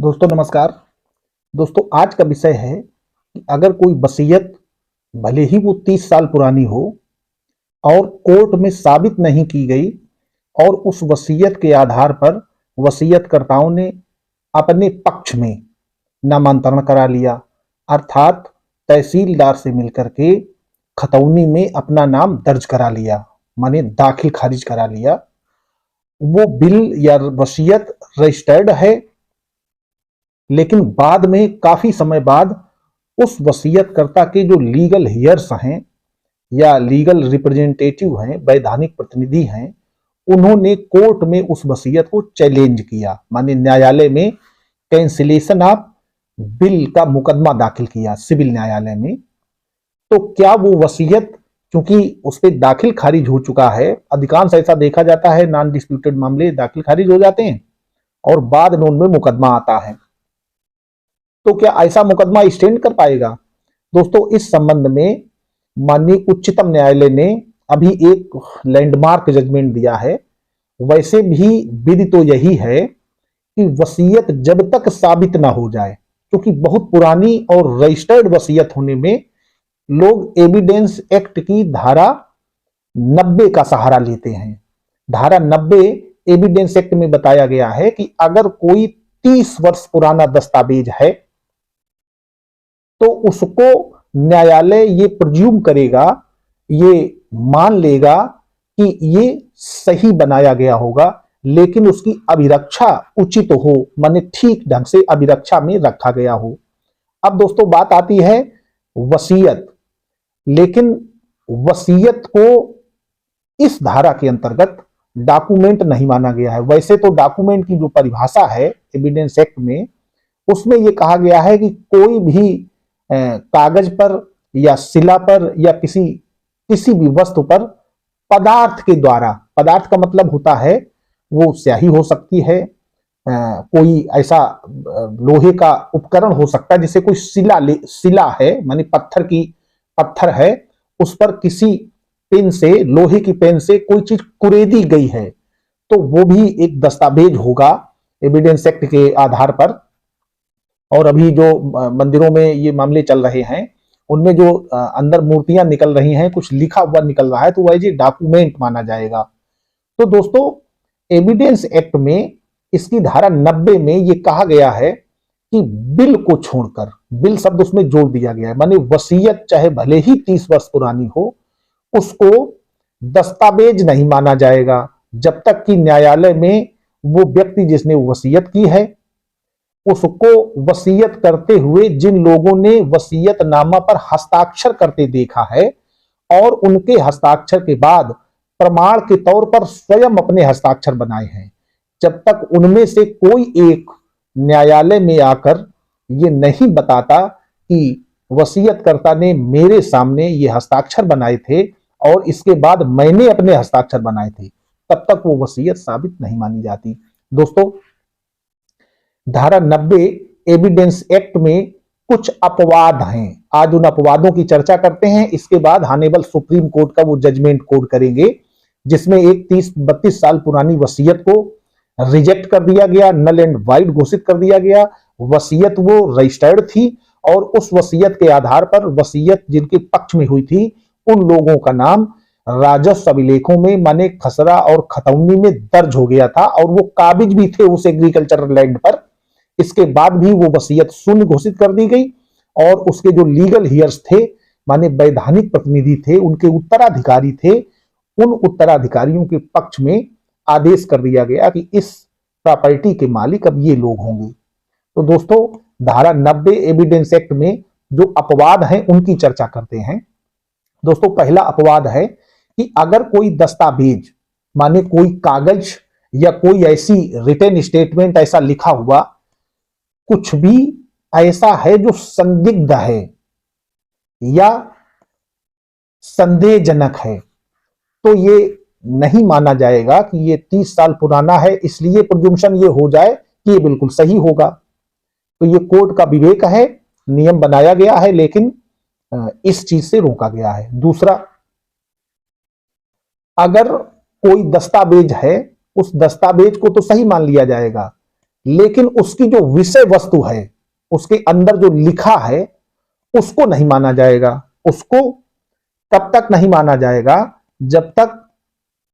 दोस्तों नमस्कार। दोस्तों आज का विषय है कि अगर कोई वसीयत भले ही वो 30 साल पुरानी हो और कोर्ट में साबित नहीं की गई और उस वसीयत के आधार पर वसीयतकर्ताओं ने अपने पक्ष में नामांतरण करा लिया, अर्थात तहसीलदार से मिलकर के खतौनी में अपना नाम दर्ज करा लिया, माने दाखिल खारिज करा लिया। वो बिल या वसीयत रजिस्टर्ड है, लेकिन बाद में काफी समय बाद उस वसीयतकर्ता के जो लीगल हियर्स हैं या लीगल रिप्रेजेंटेटिव हैं, वैधानिक प्रतिनिधि हैं, उन्होंने कोर्ट में उस वसीयत को चैलेंज किया, माने न्यायालय में कैंसिलेशन ऑफ बिल का मुकदमा दाखिल किया सिविल न्यायालय में। तो क्या वो वसीयत, क्योंकि उस पर दाखिल खारिज हो चुका है, अधिकांश ऐसा देखा जाता है नॉन डिस्प्यूटेड मामले दाखिल खारिज हो जाते हैं और बाद में उनमें मुकदमा आता है, तो क्या ऐसा मुकदमा स्टैंड कर पाएगा? दोस्तों इस संबंध में माननीय उच्चतम न्यायालय ने अभी एक लैंडमार्क जजमेंट दिया है। वैसे भी विधि तो यही है कि वसीयत जब तक साबित ना हो जाए, क्योंकि बहुत पुरानी और रजिस्टर्ड वसीयत होने में लोग एविडेंस एक्ट की धारा 90 का सहारा लेते हैं। धारा 90 एविडेंस एक्ट में बताया गया है कि अगर कोई 30 वर्ष पुराना दस्तावेज है तो उसको न्यायालय ये प्रिज्यूम करेगा, ये मान लेगा कि ये सही बनाया गया होगा, लेकिन उसकी अभिरक्षा उचित हो, माने ठीक ढंग से अभिरक्षा में रखा गया हो। अब दोस्तों बात आती है वसीयत, लेकिन वसीयत को इस धारा के अंतर्गत डॉक्यूमेंट नहीं माना गया है। वैसे तो डॉक्यूमेंट की जो परिभाषा है एविडेंस एक्ट में, उसमें यह कहा गया है कि कोई भी कागज पर या शिला पर या किसी भी वस्तु पर पदार्थ के द्वारा, पदार्थ का मतलब होता है वो स्याही हो सकती है, कोई ऐसा लोहे का उपकरण हो सकता है, जैसे कोई शिला है माने पत्थर है, उस पर किसी पेन से, लोहे की पेन से कोई चीज कुरेदी गई है, तो वो भी एक दस्तावेज होगा एविडेंस एक्ट के आधार पर। और अभी जो मंदिरों में ये मामले चल रहे हैं उनमें जो अंदर मूर्तियां निकल रही हैं, कुछ लिखा हुआ निकल रहा है, तो वह डॉक्यूमेंट माना जाएगा। तो दोस्तों एविडेंस एक्ट में इसकी धारा 90 में ये कहा गया है कि बिल को छोड़कर, बिल शब्द उसमें जोड़ दिया गया है, माने वसीयत चाहे भले ही 30 वर्ष पुरानी हो, उसको दस्तावेज नहीं माना जाएगा जब तक कि न्यायालय में वो व्यक्ति जिसने वसीयत की है, उसको वसीयत करते हुए जिन लोगों ने वसीयतनामा पर हस्ताक्षर करते देखा है और उनके हस्ताक्षर के बाद प्रमाण के तौर पर स्वयं अपने हस्ताक्षर बनाए हैं, जब तक उनमें से कोई एक न्यायालय में आकर ये नहीं बताता कि वसीयतकर्ता ने मेरे सामने ये हस्ताक्षर बनाए थे और इसके बाद मैंने अपने हस्ताक्षर बनाए थे, तब तक वो वसीयत साबित नहीं मानी जाती। दोस्तों धारा 90 एविडेंस एक्ट में कुछ अपवाद हैं, आज उन अपवादों की चर्चा करते हैं। इसके बाद हानेबल सुप्रीम कोर्ट का वो जजमेंट कोड करेंगे जिसमें एक 30-32 साल पुरानी वसीयत को रिजेक्ट कर दिया गया, नल एंड वाइड घोषित कर दिया गया। वसीयत वो रजिस्टर्ड थी और उस वसीयत के आधार पर वसीयत जिनके पक्ष में हुई थी उन लोगों का नाम राजस्व अभिलेखों में माने खसरा और खतौनी में दर्ज हो गया था और वो काबिज भी थे उस एग्रीकल्चरल लैंड पर। इसके बाद भी वो वसीयत शून्य घोषित कर दी गई और उसके जो लीगल हियर्स थे माने वैधानिक प्रतिनिधि थे, उनके उत्तराधिकारी थे, उन उत्तराधिकारियों के पक्ष में आदेश कर दिया गया कि इस प्रॉपर्टी के मालिक अब ये लोग होंगे। तो दोस्तों धारा 90 एविडेंस एक्ट में जो अपवाद हैं उनकी चर्चा करते हैं। दोस्तों पहला अपवाद है कि अगर कोई दस्तावेज माने कोई कागज या कोई ऐसी रिटन स्टेटमेंट, ऐसा लिखा हुआ कुछ भी ऐसा है जो संदिग्ध है या संदेहजनक है, तो ये नहीं माना जाएगा कि ये 30 साल पुराना है, इसलिए प्रिजम्पशन ये हो जाए कि ये बिल्कुल सही होगा। तो ये कोर्ट का विवेक है, नियम बनाया गया है, लेकिन इस चीज से रोका गया है। दूसरा, अगर कोई दस्तावेज है, उस दस्तावेज को तो सही मान लिया जाएगा, लेकिन उसकी जो विषय वस्तु है, उसके अंदर जो लिखा है, उसको नहीं माना जाएगा। उसको तब तक नहीं माना जाएगा जब तक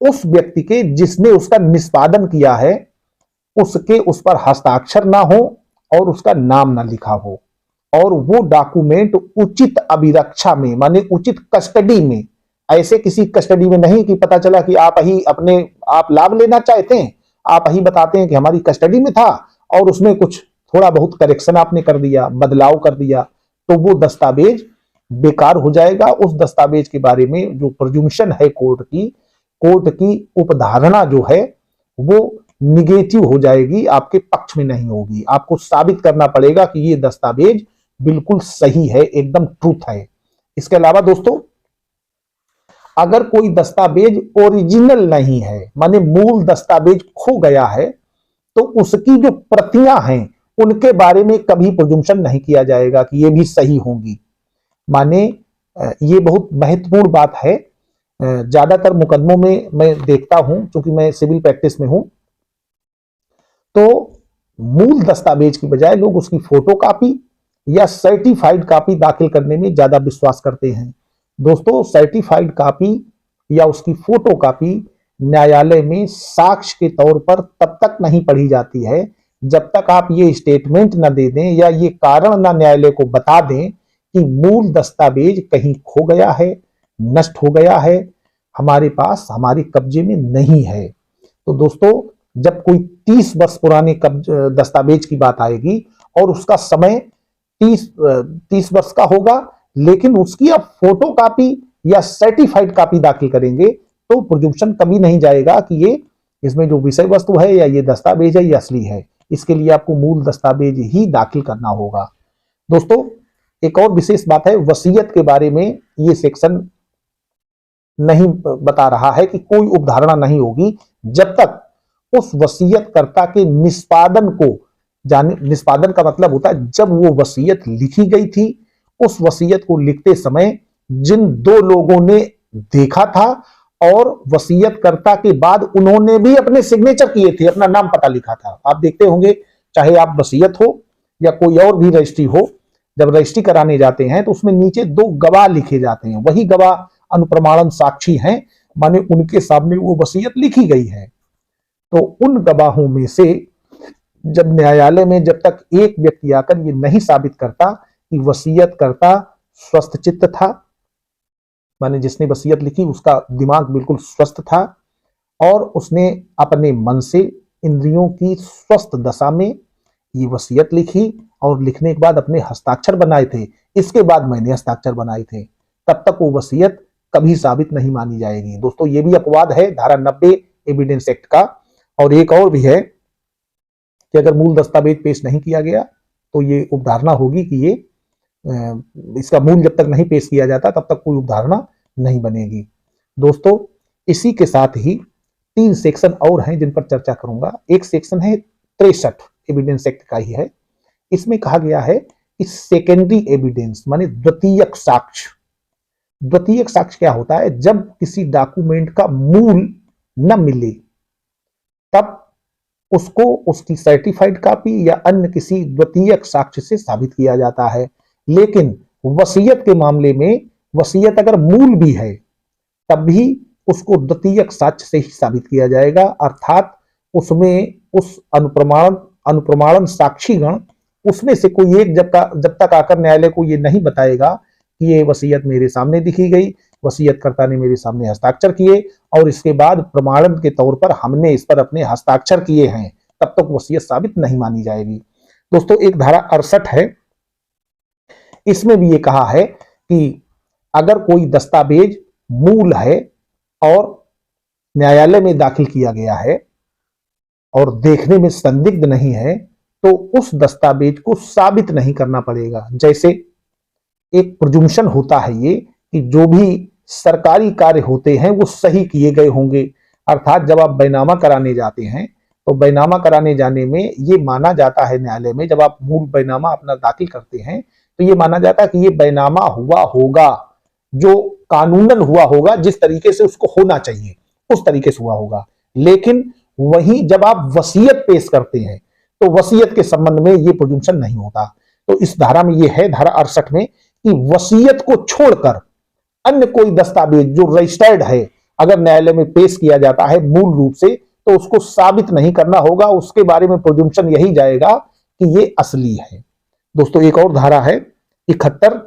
उस व्यक्ति के जिसने उसका निष्पादन किया है उसके उस पर हस्ताक्षर ना हो और उसका नाम ना लिखा हो, और वो डॉक्यूमेंट उचित अभिरक्षा में, माने उचित कस्टडी में, ऐसे किसी कस्टडी में नहीं कि पता चला कि आप ही अपने आप लाभ लेना चाहते हैं, आप ही बताते हैं कि हमारी कस्टडी में था और उसमें कुछ थोड़ा बहुत करेक्शन आपने कर दिया, बदलाव कर दिया, तो वो दस्तावेज बेकार हो जाएगा। उस दस्तावेज के बारे में जो प्रिजम्पशन है कोर्ट की उपधारणा जो है वो निगेटिव हो जाएगी, आपके पक्ष में नहीं होगी। आपको साबित करना पड़ेगा कि ये दस्तावेज बिल्कुल सही है, एकदम ट्रूथ है। इसके अलावा दोस्तों, अगर कोई दस्तावेज ओरिजिनल नहीं है, माने मूल दस्तावेज खो गया है, तो उसकी जो प्रतियां हैं उनके बारे में कभी प्रिजम्पशन नहीं किया जाएगा कि ये भी सही होंगी। माने ये बहुत महत्वपूर्ण बात है। ज्यादातर मुकदमों में मैं देखता हूं, क्योंकि मैं सिविल प्रैक्टिस में हूं, तो मूल दस्तावेज की बजाय लोग उसकी फोटो कॉपी या सर्टिफाइड कॉपी दाखिल करने में ज्यादा विश्वास करते हैं। दोस्तों, सर्टिफाइड कॉपी या उसकी फोटो कॉपी न्यायालय में साक्ष्य के तौर पर तब तक नहीं पढ़ी जाती है जब तक आप ये स्टेटमेंट न दे दें या ये कारण न न्यायालय को बता दें कि मूल दस्तावेज कहीं खो गया है, नष्ट हो गया है, हमारे पास, हमारे कब्जे में नहीं है। तो दोस्तों, जब कोई 30 वर्ष पुराने दस्तावेज की बात आएगी और उसका समय 30 वर्ष का होगा, लेकिन उसकी आप फोटो कॉपी या सर्टिफाइड कॉपी दाखिल करेंगे, तो प्रिजम्पशन कभी नहीं जाएगा कि ये इसमें जो विषय वस्तु है या ये दस्तावेज है ये असली है। इसके लिए आपको मूल दस्तावेज ही दाखिल करना होगा। दोस्तों, एक और विशेष बात है, वसीयत के बारे में ये सेक्शन नहीं बता रहा है कि कोई उपधारणा नहीं होगी जब तक उस वसीयतकर्ता के निष्पादन को जाने। निष्पादन का मतलब होता है जब वो वसीयत लिखी गई थी, उस वसीयत को लिखते समय जिन दो लोगों ने देखा था और वसीयतकर्ता के बाद उन्होंने भी अपने सिग्नेचर किए थे, अपना नाम पता लिखा था। आप देखते होंगे, चाहे आप वसीयत हो या कोई और भी रजिस्ट्री हो, जब रजिस्ट्री कराने जाते हैं तो उसमें नीचे 2 गवाह लिखे जाते हैं। वही गवाह अनुप्रमाणन साक्षी हैं, माने उनके सामने वो वसीयत लिखी गई है। तो उन गवाहों में से जब न्यायालय में जब तक एक व्यक्ति आकर ये नहीं साबित करता कि वसीयतकर्ता स्वस्थ चित्त था, माने जिसने वसीयत लिखी उसका दिमाग बिल्कुल स्वस्थ था और उसने अपने मन से इंद्रियों की स्वस्थ दशा में ये वसीयत लिखी और लिखने के बाद अपने हस्ताक्षर बनाए थे, इसके बाद मैंने हस्ताक्षर बनाए थे, तब तक वो वसीयत कभी साबित नहीं मानी जाएगी। दोस्तों, ये भी अपवाद है धारा 90 एविडेंस एक्ट का। और एक और भी है कि अगर मूल दस्तावेज पेश नहीं किया गया तो ये उपधारणा होगी कि ये इसका मूल जब तक नहीं पेश किया जाता तब तक कोई उपधारणा नहीं बनेगी। दोस्तों, इसी के साथ ही 3 सेक्शन और हैं जिन पर चर्चा करूंगा। एक सेक्शन है 63 एविडेंस एक्ट का ही है। इसमें कहा गया है कि सेकेंडरी एविडेंस माने द्वितीयक साक्ष्य। द्वितीयक साक्ष्य क्या होता है? जब किसी डॉक्यूमेंट का मूल न मिले तब उसको उसकी सर्टिफाइड कॉपी या अन्य किसी द्वितीयक साक्ष्य से साबित किया जाता है। लेकिन वसीयत के मामले में वसीयत अगर मूल भी है तब भी उसको द्वितीयक साक्ष्य से ही साबित किया जाएगा, अर्थात उसमें उस अनुप्रमाणन साक्षीगण उसमें से कोई एक जब तक आकर न्यायालय को ये नहीं बताएगा कि ये वसीयत मेरे सामने लिखी गई, वसीयतकर्ता ने मेरे सामने हस्ताक्षर किए और इसके बाद प्रमाणन के तौर पर हमने इस पर अपने हस्ताक्षर किए हैं, तब तक वसीयत साबित नहीं मानी जाएगी। दोस्तों, एक धारा 68 है, इसमें भी ये कहा है कि अगर कोई दस्तावेज मूल है और न्यायालय में दाखिल किया गया है और देखने में संदिग्ध नहीं है तो उस दस्तावेज को साबित नहीं करना पड़ेगा। जैसे एक प्रिजम्पशन होता है ये कि जो भी सरकारी कार्य होते हैं वो सही किए गए होंगे, अर्थात जब आप बैनामा कराने जाते हैं तो बैनामा कराने जाने में ये माना जाता है न्यायालय में, जब आप मूल बैनामा अपना दाखिल करते हैं तो ये माना जाता है कि ये बैनामा हुआ होगा जो कानूनन हुआ होगा, जिस तरीके से उसको होना चाहिए उस तरीके से हुआ होगा। लेकिन वहीं जब आप वसीयत पेश करते हैं तो वसीयत के संबंध में ये प्रोजुम्पशन नहीं होता। तो इस धारा में ये है, धारा 68 में, कि वसीयत को छोड़कर अन्य कोई दस्तावेज जो रजिस्टर्ड है अगर न्यायालय में पेश किया जाता है मूल रूप से, तो उसको साबित नहीं करना होगा, उसके बारे में प्रोजुम्पशन यही जाएगा कि ये असली है। दोस्तों एक और धारा है 71,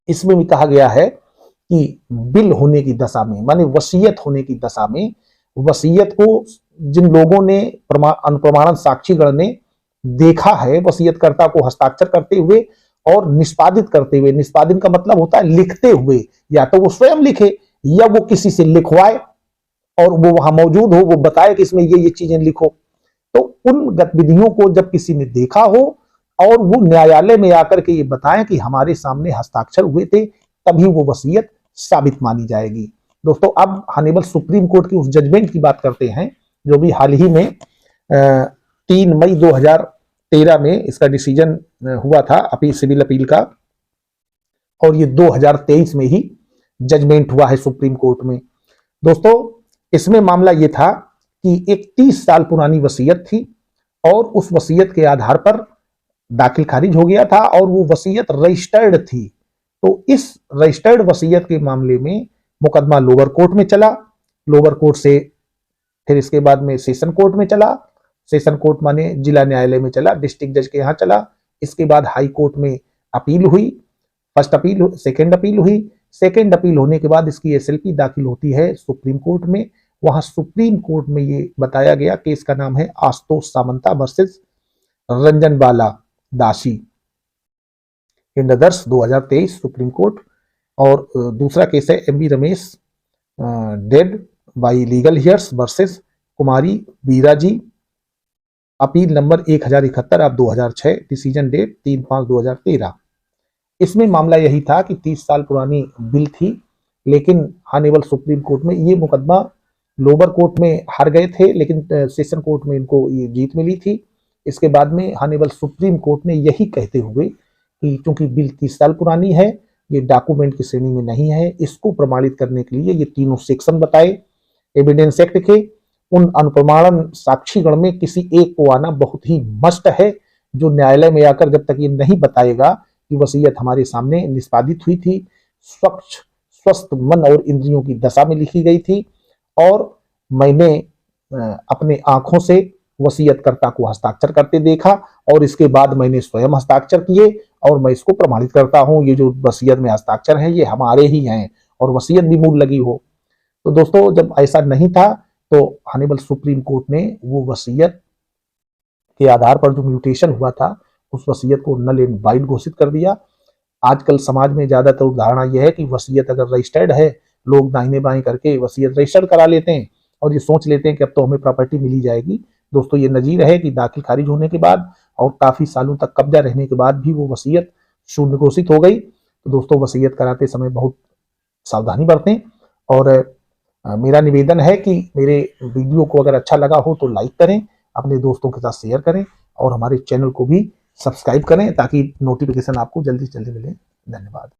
इसमें भी कहा गया है कि बिल होने की दशा में, माने वसीयत होने की दशा में, वसीयत को जिन लोगों ने अनुप्रमाणन साक्षीगण ने देखा है वसीयतकर्ता को हस्ताक्षर करते हुए और निष्पादित करते हुए, निष्पादन का मतलब होता है लिखते हुए, या तो वो स्वयं लिखे या वो किसी से लिखवाए और वो वहां मौजूद हो, वो बताए कि इसमें ये चीजें लिखो। तो उन गतिविधियों को जब किसी ने देखा हो और वो न्यायालय में आकर के ये बताएं कि हमारे सामने हस्ताक्षर हुए थे, तभी वो वसीयत साबित मानी जाएगी। दोस्तों अब हॉनरेबल सुप्रीम कोर्ट की उस जजमेंट की बात करते हैं जो भी हाल ही में 3 मई 2013 में इसका डिसीजन हुआ था अपील, सिविल अपील का, और ये 2023 में ही जजमेंट हुआ है सुप्रीम कोर्ट में। दोस्तों इसमें मामला ये था कि एक 30 साल पुरानी वसीयत थी और उस वसीयत के आधार पर दाखिल खारिज हो गया था और वो वसीयत रजिस्टर्ड थी। तो इस रजिस्टर्ड वसीयत के मामले में मुकदमा लोअर कोर्ट में चला, लोअर कोर्ट से फिर इसके बाद में सेशन कोर्ट में चला, सेशन कोर्ट माने जिला न्यायालय में चला, डिस्ट्रिक्ट जज के यहाँ चला, इसके बाद हाई कोर्ट में अपील हुई, फर्स्ट अपील, सेकेंड अपील हुई, सेकेंड अपील होने के बाद इसकी एसएलपी दाखिल होती है सुप्रीम कोर्ट में। वहां सुप्रीम कोर्ट में ये बताया गया, केस का नाम है आशुतोष सामंता वर्सेस रंजन बाला दासी, इंड अदर्स 2023 सुप्रीम कोर्ट। और दूसरा केस है MB Ramesh dead by legal heirs versus Kumari Bira ji, appeal number 1071 of 2006, decision date 3/5/2013। इसमें मामला यही था कि 30 साल पुरानी बिल थी, लेकिन हॉनरेबल सुप्रीम कोर्ट में ये मुकदमा लोअर कोर्ट में हार गए थे, लेकिन सेशन कोर्ट में इनको ये जीत मिली थी। इसके बाद में हॉनरेबल सुप्रीम कोर्ट ने यही कहते हुए कि चूंकि बिल 30 साल पुरानी है, ये डॉक्यूमेंट की श्रेणी में नहीं है, इसको प्रमाणित करने के लिए ये तीनों सेक्शन बताए एविडेंस एक्ट के, उन अनुप्रमाणन साक्षीगण में किसी एक को आना बहुत ही मस्ट है, जो न्यायालय में आकर जब तक ये नहीं बताएगा कि वसीयत हमारे सामने निष्पादित हुई थी, स्वच्छ स्वस्थ मन और इंद्रियों की दशा में लिखी गई थी और मैंने अपने आंखों से वसीयतकर्ता को हस्ताक्षर करते देखा और इसके बाद मैंने स्वयं हस्ताक्षर किए और मैं इसको प्रमाणित करता हूं, ये जो वसीयत में हस्ताक्षर हैं ये हमारे ही हैं और वसीयत भी मूल लगी हो। तो दोस्तों जब ऐसा नहीं था तो हॉनरेबल सुप्रीम कोर्ट ने वो वसीयत के आधार पर जो म्यूटेशन हुआ था उस वसीयत को नल एंड वाइड घोषित कर दिया। आजकल समाज में ज्यादातर धारणा यह है कि वसीयत अगर रजिस्टर्ड है, लोग दाहिने बाएं करके वसीयत रजिस्टर्ड करा लेते हैं और ये सोच लेते हैं कि अब तो हमें प्रॉपर्टी मिली जाएगी। दोस्तों ये नजीर है कि दाखिल खारिज होने के बाद और काफी सालों तक कब्जा रहने के बाद भी वो वसीयत शून्य घोषित हो गई। तो दोस्तों वसीयत कराते समय बहुत सावधानी बरतें और मेरा निवेदन है कि मेरे वीडियो को अगर अच्छा लगा हो तो लाइक करें, अपने दोस्तों के साथ शेयर करें और हमारे चैनल को भी सब्सक्राइब करें ताकि नोटिफिकेशन आपको जल्दी से जल्दी मिले। धन्यवाद।